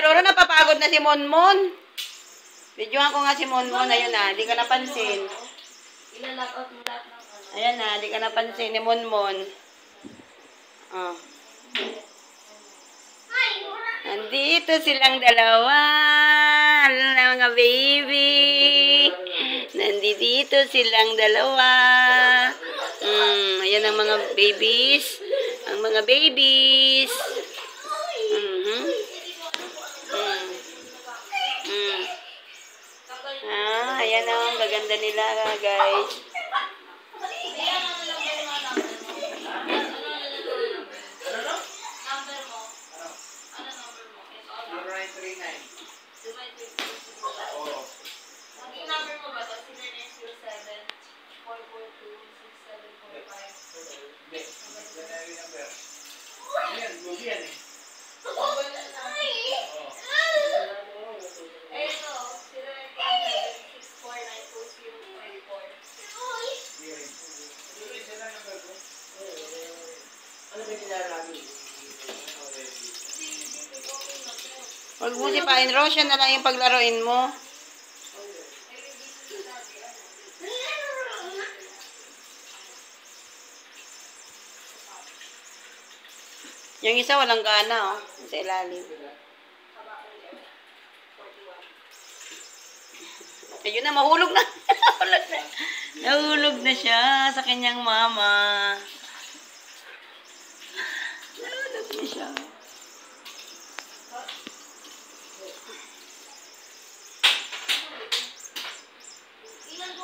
Siguro napapagod na si Monmon. Videohan ko nga si Monmon. Ayun na, di ka napansin. Ilalak out mo lahat ng ano. Ayan na, di ka napansin ni Monmon. Oh. Nandito silang dalawa. Mga baby. Nandito silang dalawa. Ayan ang mga babies. Ang mga babies. Ayan ang gaganda nila, guys. Huwag mo sipain, Rose. Yan na lang yung paglaruin mo. Yung isa walang gana, oh. Sa ilalim. Ayun na, mahulog na. Nahulog na siya sa kanyang mama. Nahulog na siya.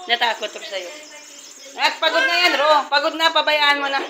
Natakot ko sa'yo. At pagod na yan, Ro. Pagod na, pabayaan mo na.